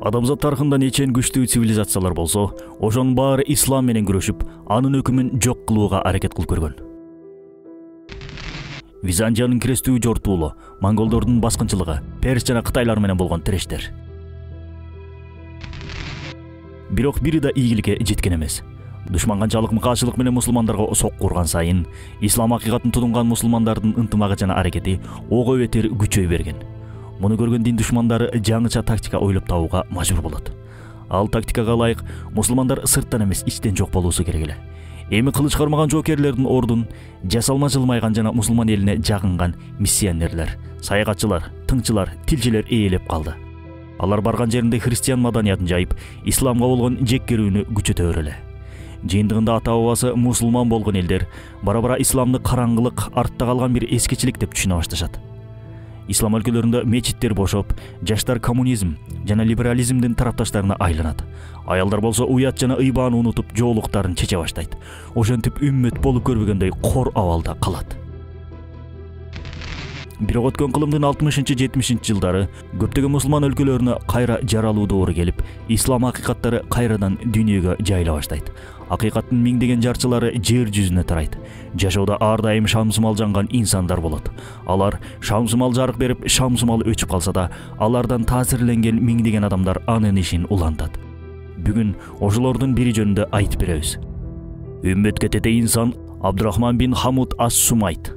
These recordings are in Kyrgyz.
Адамзат тарыхында нечен күчтүү цивилизациялар болсо, ошонун баары ислам менен күрөшүп, анын өкүмүн жок кылууга аракет кылып көргөн. Византиянын крестүү жортуулу, монголдордун баскынчылыгы, Перс жана Кытайлар менен болгон тирештер. Бирок бири да ийгиликке жеткен эмес. Душман канчалык мыкаачылык менен мусулмандарга сокку урган сайын, ислам акыйкатын тутунган мусулмандардын ынтымагы жана аракети ого бетер күчөй берген. Муну көргөн дин душмандары жаңыча тактика ойлоп табууга мажбур болот. Ал тактикага ылайык мусулмандар сырттан эмес ичтен жок болуусу керек эле. Эми кылыч кармаган жоокерлердин ордун жасалма жылмайган жана мусулман элине жагынган миссионерлер, саякатчылар, тыңчылар, тилчилер ээлеп калды. Алар барган жеринде христиан маданиятын жайып, исламга болгон жеккерүүнү күчөтө береле. Жыйынтыгында ата бабасы мусулман болгон элдер бара-бара исламды караңгылык, артта калган бир эскичилик деп түшүнө башташат. Ислам өлкөлөрүндө мечиттер бошоп, жаштар коммунизм жана либерализмдин тарапташтарына айланат. Аялдар болсо уят жана ыйбааны унутуп, жоолуктарын чече баштайт. Ошентип үммөт болуп көрбөгөндөй кор абалда калат. Бирок өткөн кылымдын 60-70 жылдары көптөгөн мусулман өлкөлөрүнө кайра жаралуу доору келип, ислам акыйкаттары кайрадан дүйнөгө жайыла баштайт. Акыйкаттын миңдеген жарчылары жер жүзүнө тарайт. Жашоодо ар дайым шамсымал жанган инсандар болот. Алар шамсымал жарык берип, шамсымал өчүп калса да, алардан таасирленген миңдеген адамдар анын ишин улантат. Бүгүн ошолордун бири жөнүндө айтып беребиз. Үммөткө тете инсан Абдурахман бин Хамуд ас-Сумайт.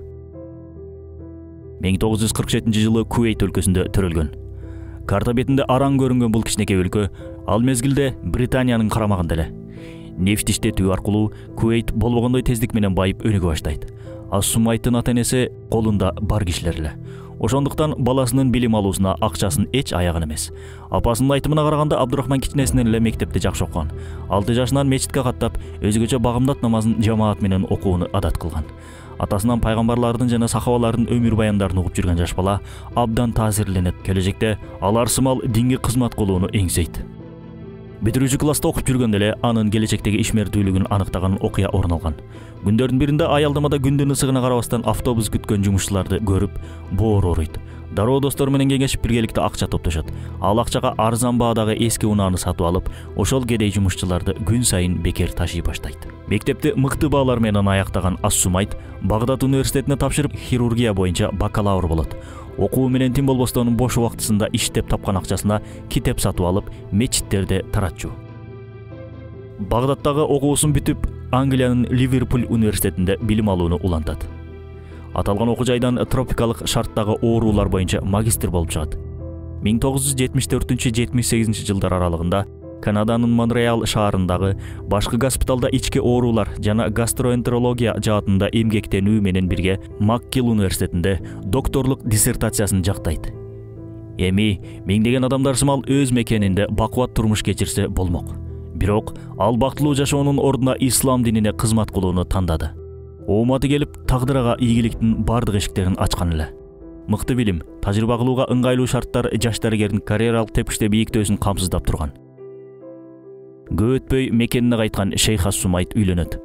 1947 жылы Кувейт өлкөсүндө төрөлгөн. Карта бетинде араң көрүнгөн бул кичинекей өлкө ал мезгилде Британиянын карамагында эле. Нефть иштетүү аркылуу Кувейт болбогондой тездик менен байып өнүгө баштайт. Ас-Сумайттын ата-энеси колунда бар кишилер эле. Ошондуктан баласынын билим алуусуна акчасын эч аяган эмес. Апасынын айтымына караганда Абдурахман кичинесинен эле мектепте жакшы окуган. 6 жашынан мечитке каттап, өзгөчө багымдат намазын жамаат менен окууну адат кылган. Атасынан пайгамбарлардын жана сахабалардын өмүр баяндарын угуп жүргөн жаш бала абдан таасирленет. Келечекте алар сымал динге кызмат кылууну эңсейт. Бүтүрүүчү класста окуп жүргөндө эле анын келечектеги ишмердүүлүгүн аныктаган окуя орун алган. Күндөрдүн биринде аялдамада күндүн ысыгына карабастан автобус күткөн жумушчуларды көрүп, боору ооруйт. Дароо достору менен кеңешип биргеликте акча топтошот. Ал акчага арзан баадагы эски унааны сатып алып, ошол кедей жумушчуларды күн сайын бекер ташый баштайт. Мектепти мыкты баалар менен аяктаган ас-Сумайт Багдад университетине тапшырып, хирургия боюнча бакалавр болот. Окуу менен тим болбостон бош убактысында иштеп тапкан акчасына китеп сатып алып, мечиттерде таратчу. Багдадтагы окуусун бүтүп, Англиянын Ливерпуль университетинде билим алууну улантат. Аталган окуу жайдан тропикалык шарттагы оорулар боюнча магистр болуп чыгат. 1974-78 жылдар аралыгында Канаданын Монреал шаарындагы башкы госпиталда ички оорулар жана гастроэнтерология жаатында эмгектенүү менен бирге Макгилл университетинде докторлук диссертациясын жактайт. Эми миңдеген адамдар сымал өз мекенинде бакубат турмуш кечирсе болмок. Бирок ал бактылуу жашоонун ордуна ислам динине кызмат кылууну тандады. Ооматы келип, тагдырага ийгиликтин бардык эшиктерин ачкан эле. Мыкты билим, тажрыйба кылууга ыңгайлуу шарттар жаш дарыгердин карьералык тепкичте бийиктөөсүн камсыздап турган. Көп өтпөй мекенине кайткан Шейх ас-Сумайт үйлөнөт.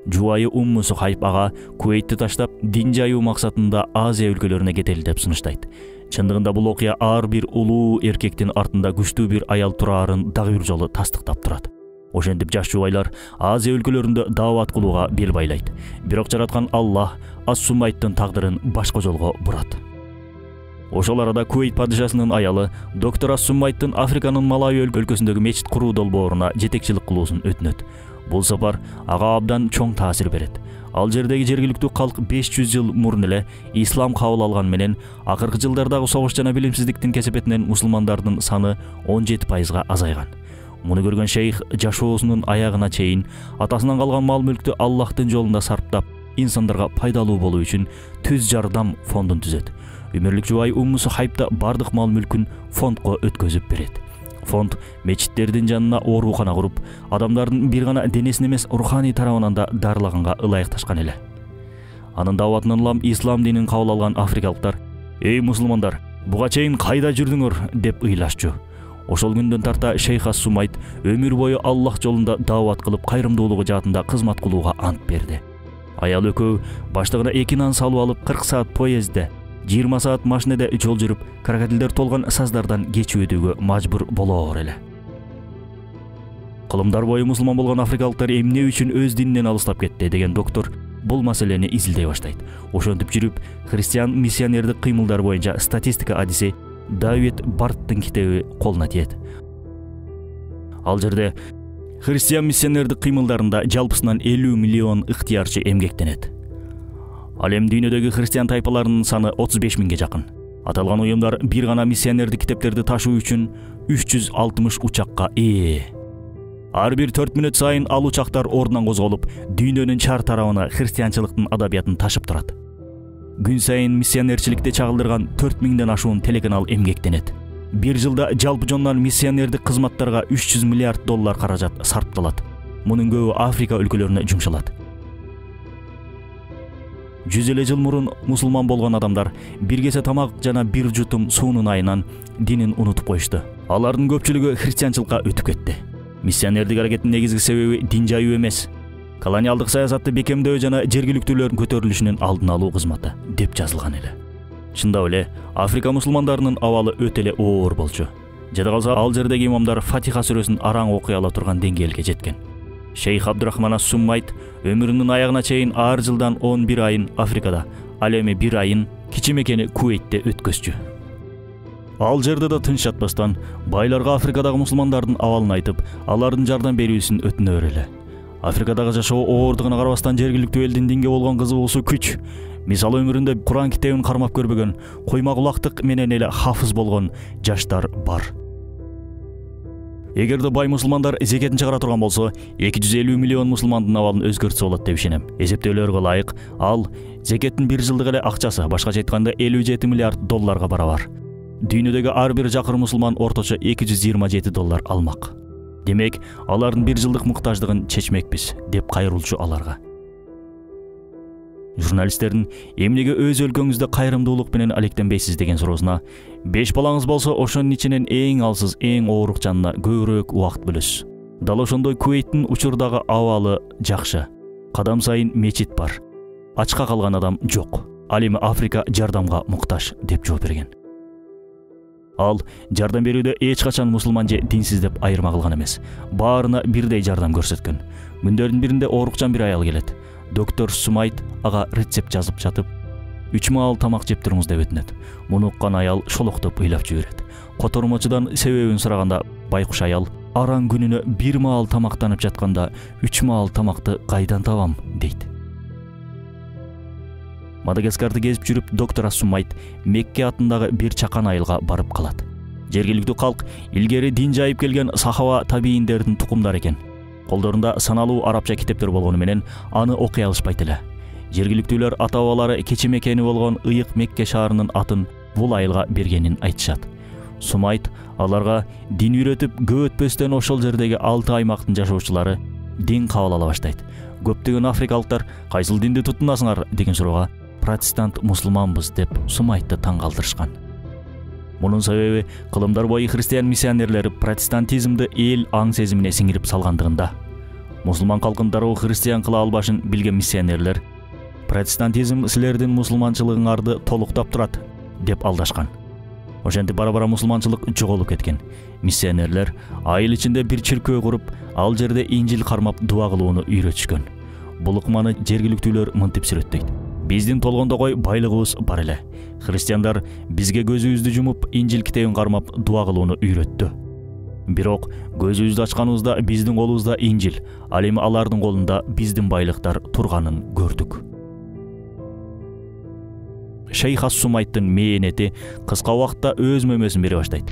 Жубайы Сухайб ага Кувейтти таштап, дин жайуу максатында Азия өлкөлөрүнө кетели деп сунуштайт. Чындыгында бул окуя ар бир улуу эркектин артында күчтүү бир аял тураарын дагы бир жолу тастыктап турат. Ошентип жаш жубайлар Азия өлкөлөрүндө даават кылууга бел байлайт. Бирок жараткан Аллах ас-Сумайттын тагдырын башка жолго бурат. Ошол арада Кувейт падышасынын аялы доктор ас-Сумайттын Африканын Малави өлкөсүндөгү мечит куруу долбооруна жетекчилик кылуусун өтүнөт. Бул сапар ага абдан чоң таасир берет. Ал жердеги жергиликтүү калк 500 жыл мурун эле ислам кабыл алган менен акыркы жылдардагы согуш жана билимсиздиктин кесепетинен мусулмандардын саны 17%га азайган. Муну көргөн шейх жашоосунун аягына чейин атасынан калган мал-мүлктү Аллахтын жолунда сарптап, инсандарга пайдалуу болуу үчүн түз жардам фондун түзөт. Өмүрлүк жубай Сухайбда бардык мал-мүлкүн фондко өткөзүп берет. Фонд мечиттердин жанына оорукана куруп, адамдардын бир гана денесин эмес, руханий тарабынан да дарылаганга ылайыкташкан эле. Анын дааватынан улам ислам динин кабыл алган африкалыктар: "Эй мусулмандар, буга чейин кайда жүрдүңөр?" деп ыйлашчу. Ошол күндөн тарта Шейх ас-Сумайт өмүр бою Аллах жолунда даават кылып, кайрымдуулугу жаатында кызмат кылууга ант берди. Аял экөө баштыгына 2 нан салып алып 40 саат поездде, 20 саат машинеде жол жүрүп, крокодилдер толгон саздардан кечип өтүүгө мажбур болоор эле. Кылымдар бою мусулман болгон африкалыктар эмне үчүн өз дининен алыстап кетти деген доктор бул маселени изилдей баштайт. Ошентип жүрүп, христиан миссионердик кыймылдар боюнча статистика адиси Давид Барттын китеби колуна тиет. Ал жерде христиан миссионердик кыймылдарында жалпысынан 50 миллион ыктыярчы эмгектенет. Ал эми дүйнөдөгү христиан тайпаларынын саны 35 миңге жакын. Аталган уюмдар бир гана миссионердик китептерди ташуу үчүн 360 учакка ээ. Ар бир 4 мүнөт сайын ал учактар ордунан козголуп, дүйнөнүн чар тарабына христианчылыктын адабиятын ташып турат. Күн сайын миссионерчиликте чагылдырган 4000ден ашуун телеканал эмгектенет. Бир жылда жалпы жондан миссионердик кызматтарга 300 миллиард доллар каражат сарпталат. Мунун көбү Африка өлкөлөрүнө жумшалат. 100 эле жыл мурун мусулман болгон адамдар бир кесе тамак жана бир жутум суунун айынан динин унутуп коюшту. Алардын көпчүлүгү христианчылыкка өтүп кетти. Миссионердик аракеттин негизги себеби дин жайуу эмес, колониалдык саясатты бекемдөө жана жергиликтүүлөрдүн көтөрүлүшүнүн алдын алуу кызматы деп жазылган эле. Чындап эле, Африка мусулмандарынын абалы өтө эле оор болчу. Жада калса, ал жердеги имамдар Фатиха сүрөсүн араң окуй ала турган деңгээлге жеткен. Шейх Абдурахман ас-Суммайт өмүрүнүн аягына чейин ар жылдан 11 айын Африкада, ал эми 1 айын кичи мекени Куweitте өткөзчү. Ал жерде да тынч жатпастан байларга Африкадагы мусулмандардын абалын айтып, алардын жардам берүүсүн өтүнө берели. Африкадагы жашоо оордугуна карабастан жергиликтүү элдин динге болгон кызыгуусу күч. Мисалы өмүрүндө Куран китебин кармап көрбөгөн, койма кулактык менен эле хафыз болгон жаштар бар. Эгерде бай мусулмандар зекетин чыгара турган болсо, 250 миллион мусулмандын абалын өзгөртсө болот деп ишенем. Эсептөөлөргө ылайык, ал зекеттин бир жылдык эле акчасы, башкача айтканда 57 миллиард долларга барабар. Дүйнөдөгү ар бир жакыр мусулман орточо 227 доллар алмак. Демек, алардын бир жылдык муктаждыгын чечмекпиз, деп кайрылчу аларга. Журналисттердин эмнеге өз өлкөңүздө кайрымдуулук менен алектенбейсиз деген суроосуна, 5 балаңыз болсо ошонун ичинен эң алсыз, эң оорук жанына көбүрөөк убакыт бөлөсүз. Дал ошондой Куweiттин учурдагы абалы жакшы. Кадам сайын мечит бар. Ачка калган адам жок. Ал эми Африка жардамга муктаж деп жооп берген. Ал жардам берүүдө эч качан мусулман же динсиз деп айырма кылган эмес. Баарына бирдей жардам көрсөткөн. Күндөрдүн биринде оорукчан бир аял келет. Доктор Сумайт ага рецепт жазып жатып, 3 маал тамак жеп туруңуз деп өтүнөт. Муну уккан аял шолоктоп ыйлап жиберет. Котормочудан себебин сураганда, байкуш аял араң күнүнө 1 маал тамактанып жатканда 3 маал тамакты кайдан табам дейт. Мадагаскарды кезип жүрүп, доктор Сумайт Мекке атындагы бир чакан айылга барып калат. Жергиликтүү калк илгери дин жайып келген сахаба табийиндердин тукумдары экен. Колдорунда саналуу арабча китептер болгону менен аны окуй алышпайт эле. Жергиликтүүлөр ата-бабалары кечи мекени болгон ыйык Мекке шаарынын атын бул айылга бергенин айтышат. Сумайт аларга дин үйрөтүп, көп өтпөстөн ошол жердеги 6 аймактын жашоочулары дин кабыл ала баштайт. Көптөгөн африкалыктар кайсыл динди тутунасыңар деген суроого протестант мусулманбыз деп Сумайтты таң калтырышкан. Мунун себеби кылымдар бою христиан миссионерлери протестантизмди эл аң сезимине сиңирип салгандыгында. Мусулман калкын дароо христиан кыла албашын билген миссионерлер протестантизм силердин мусулманчылыгыңарды толуктап турат деп алдашкан. Ошентип бара-бара мусулманчылык жоголуп кеткен. Миссионерлер айыл ичинде бир чиркөө куруп, ал жерде инжил кармап дуа кылууну үйрөтүшкөн. Бул ыкманы жергиликтүүлөр мынтип сүрөттөйт. Биздин толгондогой байлыгыбыз бар эле. Христиандар бизге көзүбүздү жумуп, инжил китебин кармап дуа кылууну үйрөттү. Бирок көзүбүздү ачканыбызда биздин колубузда инжил, ал эми алардын колунда биздин байлыктар турганын көрдүк. Шейх ас-Сумайттын мээнети кыска убакытта өз мөмөсүн бере баштайт.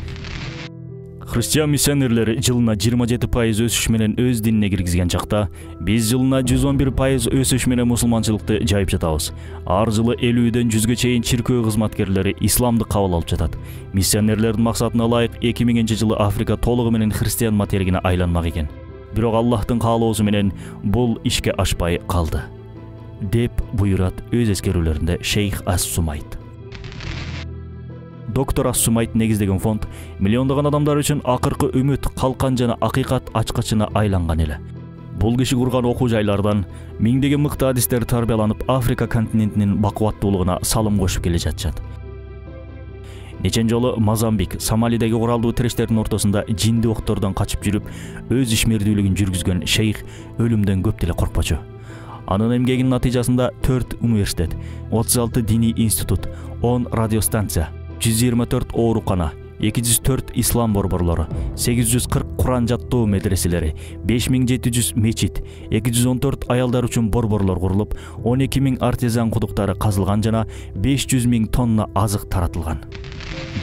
Христиан миссионерлери жылына 27% өсүш менен өз динине киргизген чакта, биз жылына 111% өсүш менен мусулманчылыкты жайып жатабыз. Ар жылы 50ден 100гө чейин чиркөө кызматкерлери исламды кабыл алып жатат. Миссионерлердин максатына ылайык 2000-жылы Африка толугу менен христиан материгине айланмак экен. Бирок Аллахтын каалоосу менен бул ишке ашпай калды, деп буйрат өз эскерүүлөрүндө Шейх ас-Сумайт. Доктор ас-Сумайт негиздеген фонд миллиондогон адамдар үчүн акыркы үмүт, калкан жана акыйкат ачкычына айланган эле. Бул киши курган окуу жайлардан миңдеген мыкты адистер тарбияланып Африка континентинин бакубаттуулугуна салым кошуп келе жатышат. Нечен жолу Мозамбик, Сомалидеги куралдуу тирештердин ортосунда жинди октордон качып жүрүп, өз ишмердүүлүгүн жүргүзгөн шейх өлүмдөн көп деле коркпочу. Анын эмгегинин натыйжасында 4 университет, 36 диний институт, 10 радиостанция, 124 оорукана, 204 ислам борборлору, 840 Куран жаттоо медреселери, 5700 мечит, 214 аялдар үчүн борборлор курулуп, 12 000 артезан кудуктары казылган жана 500 000 тонна азык таратылган.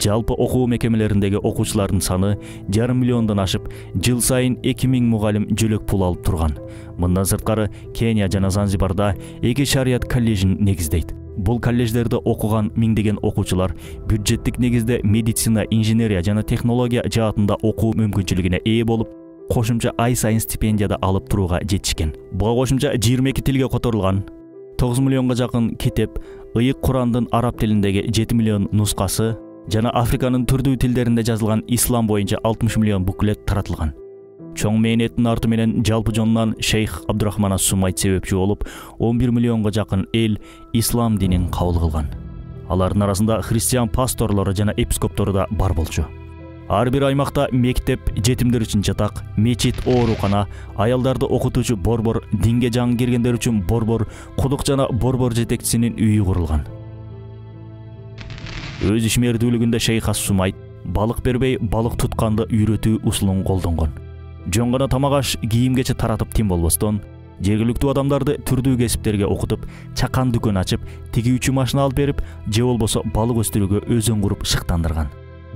Жалпы окуу мекемелериндеги окуучулардын саны 1,5 миллиондон ашып, жыл сайын 2000 мугалим жөлөк пул алып турган. Мындан сырткары Кения жана Занзибарда 2 шарият коллежин негиздейт. Бул коллеждерде окуган миңдеген окуучулар бюджеттик негизде медицина, инженерия жана технология жаатында окуу мүмкүнчүлүгүнө ээ болуп, кошумча ай сайын стипендияда алып турууга жетишкен. Буга кошумча 22 тилге которулган 9 миллионго жакын китеп, ыйык Курандын араб тилиндеги 7 миллион нускасы жана Африканын түрдүү тилдеринде жазылган ислам боюнча 60 миллион буклет таратылган. Чоң мээнеттин арты менен жалпы жонунан шейх Абдурахман ас-Сумайт себепчи болуп, 11 миллионго жакын эл ислам динин кабыл кылган. Алардын арасында христиан пасторлору жана епископтору да бар болчу. Ар бир аймакта мектеп, жетимдер үчүн жатак, мечит, оорукана, аялдарды окутуучу борбор, динге жаңы киргендер үчүн борбор, кудук жана борбор жетекчисинин үйү курулган. Өз ишмердүүлүгүндө шейх ас-Сумайт балык бербей, балык тутканды үйрөтүү усулун колдонгон. Жөн гана тамак аш, кийим-кече таратып тим болбостон, жергиликтүү адамдарды түрдүү кесиптерге окутуп, чакан дүкөн ачып, тигүүчү машина алып берип, же болбосо балык өстүрүүгө өзөн куруп шыктандырган.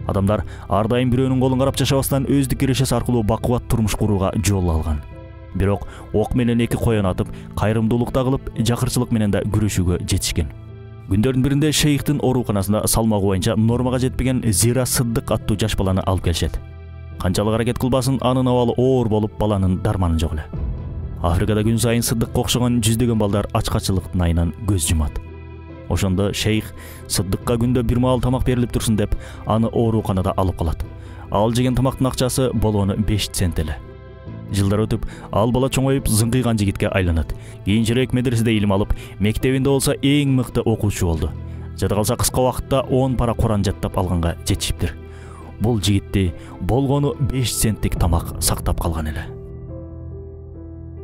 Адамдар ар дайым бирөөнүн колун карап жашабастан өздүк кирешеси аркылуу бакубат турмуш курууга жол алган. Бирок ок менен 2 коен атып, кайрымдуулукта кылып, жакырчылык менен да күрөшүүгө жетишкен. Күндөрдүн биринде шейхтин ооруканасына салмагы боюнча нормага жетпеген Зира Сыддык аттуу жаш баланы алып келишет. Канчалык аракет кылбасын, анын абалы оор болуп, баланын дарманы жок эле. Африкада күн сайын Сыддыкка окшогон жүздөгөн балдар ачкачылыктын айынан көз жумат. Ошондо шейх Сыддыкка күндө бир маал тамак берилип турсун деп, аны ооруканада алып калат. Ал жеген тамактын акчасы болгону 5 цент эле. Жылдар өтүп, ал бала чоңоюп зыңкыйган жигитке айланат. Кийинчерээк медреседе илим алып, мектебинде болсо эң мыкты окуучу болду. Жада калса кыска убакытта 10 пара Куран жаттап алганга жетишиптир. Бул жигитти болгону 5 центтик тамак сактап калган эле.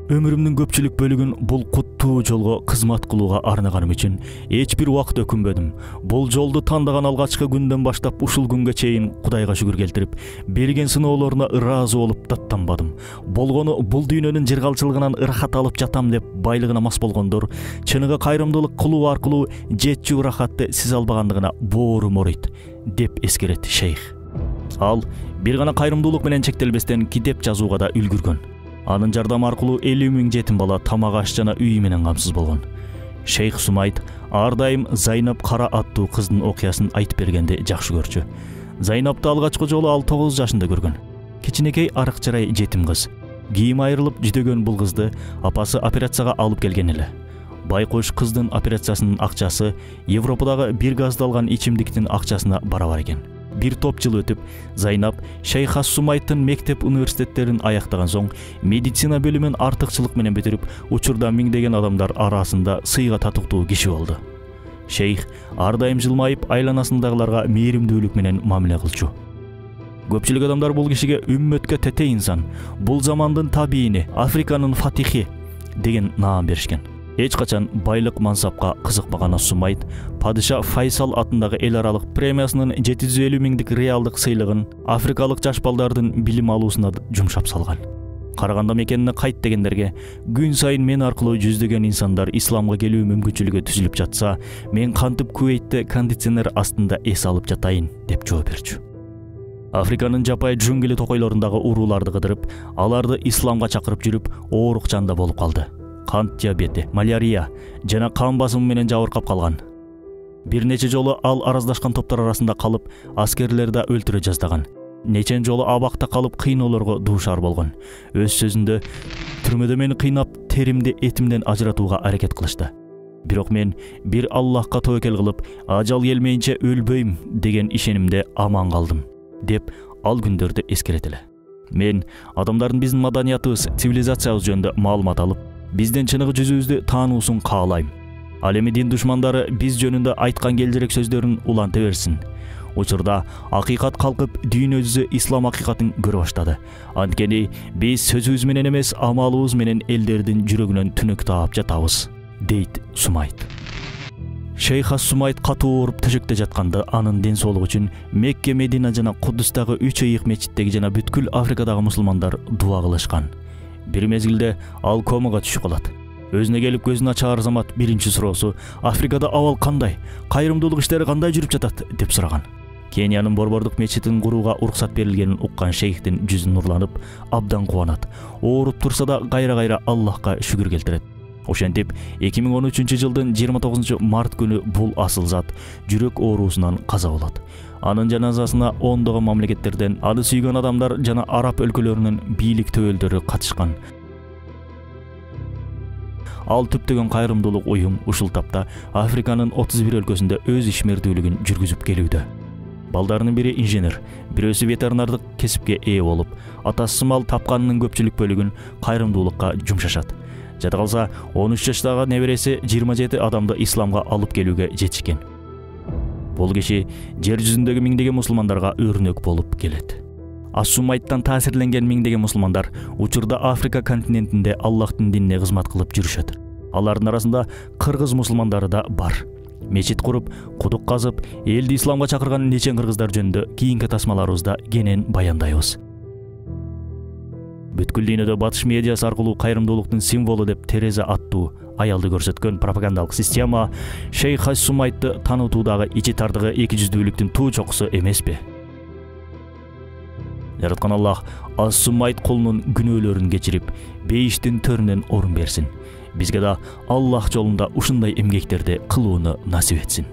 Өмүрүмдүн көпчүлүк бөлүгүн бул куттуу жолго кызмат кылууга арнаганым үчүн эч бир убакыт өкүнбөдүм. Бул жолду тандаган алгачкы күндөн баштап ушул күнгө чейин Кудайга шүгүр келтирип, берген сыноолоруна ыраазы болуп даттанбадым. Болгону бул дүйнөнүн жыргалчылыгынан ырахат алып жатам деп байлыгына мас болгондор, чыныгы кайрымдуулык кылуу аркылуу жетчү ырахатты сиз албагандыгына боорум оройт, деп эскерет шейх. Ал бир гана кайрымдуулук менен чектелбестен китеп жазууга да үлгүргөн. Анын жардамы аркылуу 50 000 жетим бала тамак аш жана үй менен камсыз болгон. Шейх Сумайт ар дайым Зайнап Кара аттуу кыздын окуясын айтып бергенди жакшы көрчү. Зайнапты алгачкы жолу ал 9 жашында көргөн. Кичинекей арык чырай жетим кыз. Кийим айрылып жүдөгөн бул кызды апасы операцияга алып келген эле. Байкош кыздын операциясынын акчасы Европадагы бир газдалган ичимдиктин акчасына барабар экен. Bir топ жыл өтүп, Зайнап Шейх ас-Сумайттын мектеп университеттерин аяктаган соң медицина бөлүмүн артыкчылык менен бүтүрүп, учурда миңдеген адамдар арасында сыйга татыктуу киши болду. Шейх ар дайым жылмайып, айланасындагыларга мээримдүүлүк менен мамиле кылчу. Көпчүлүк адамдар бул кишиге үммөткө тете инсан, бул замандын табийини, Африканын фатихи деген наам беришкен. Эч качан байлык мансапка кызыкпаган ас-Сумайт падыша Файсал атындагы эл аралык премиясынын 750 000 реалдык сыйлыгын африкалык жаш балдардын билим алуусуна жумшап салган. Караганда мекенине кайт дегендерге күн сайын мен аркылуу жүздөгөн инсандар исламга келүү мүмкүнчүлүгү түзүлүп жатса, мен кантип Кувейтте кондиционер астында эс алып жатайын деп жооп берчү. Африканын жапай джунгли токойлорундагы урууларды кыдырып, аларды исламга чакырып жүрүп, оорукчанда болуп калды. Кант диабети, малярия жана кан басымы менен жабыркап калган. Бир нече жолу ал араздашкан топтор арасында калып, аскерлерди өлтүрө жаздаган. Нечен жолу абакта калып кыйноолорго дуушар болгон. Өз сөзүндө түрмөдө мени кыйнап, теримди этимден ажыратууга аракет кылышты. Бирок мен бир Аллахка тобокел кылып, ажал келмейинче өлбөйм деген ишенимде аман калдым, деп ал күндөрдө эскерет эле. Мен адамдардын биздин маданиятыбыз, цивилизациябыз жөнүндө маалымат алып, биздин чыныгы жүзүбүздү таануусун каалайм. Ал эми дин душмандары биз жөнүндө айткан келжирек сөздөрүн уланта берсин. Учурда акыйкат калкып, дүйнө жүзү ислам акыйкатын көрө баштады. Анткени биз сөзүбүз менен эмес, амалыбыз менен элдердин жүрөгүнөн түнөк таап жатабыз, дейт Сумайт. Шейх Ас-Сумайт катуу ооруп төшөктө жатканда анын ден соолугу үчүн Мекке, Медина жана Кудустагы 3 ыйык мечиттеги жана бүткүл Африкадагы мусулмандар дуа кылышкан. Бир мезгилде ал комага түшүп калат. Өзүнө келип көзүн ачаар замат биринчи суроосу Африкада абал кандай, кайрымдуулук иштери кандай жүрүп жатат деп сураган. Кениянын борбордук мечитин курууга уруксат берилгенин уккан шейхтин жүзү нурланып, абдан кубанат. Ооруп турса да кайра-кайра Аллахка шүгүр келтирет. Ошентип 2013-жылдын 29 март күнү бул асыл зат жүрөк оорусунан каза болот. Анын жаназасына ондогон мамлекеттерден аны сүйгөн адамдар жана араб өлкөлөрүнүн бийлик төбөлдөрү катышкан. Ал түптөгөн кайрымдуулук уюм ушул тапта Африканын 31 өлкөсүндө өз ишмердүүлүгүн жүргүзүп келүүдө. Балдарынын бири инженер, бирөөсү ветеринардык кесипке ээ болуп, атасы мал тапканынын көпчүлүк бөлүгүн кайрымдуулукка жумшашат. Жада калса 13 жаштагы небереси 27 адамды исламга алып келүүгө жетишкен. Бул киши жер жүзүндөгү миңдеген мусулмандарга өрнөк болуп келет. Ас-Сумайттан таасирленген миңдеген мусулмандар учурда Африка континентинде Аллахтын динине кызмат кылып жүрүшөт. Алардын арасында кыргыз мусулмандары да бар. Мечит куруп, кудук казып, элди исламга чакырган нечен кыргыздар жөнүндө кийинки тасмаларыбызда кенен баяндайбыз. Бүткүл дүйнөдө батыш медиасы аркылуу кайрымдуулуктун символу деп Тереза аттуу аялды көрсөткөн пропагандалык система Шейх Ас-Сумайтты таанытуудагы ичи тардыгы эки жүздүүлүктүн туу чокусу эмеспи? Жараткан Аллах Ас-Сумайт колунун күнөөлөрүн кечирип, бейиштин төрүнөн орун берсин. Бизге да Аллах жолунда ушундай эмгектерди кылууну насип этсин.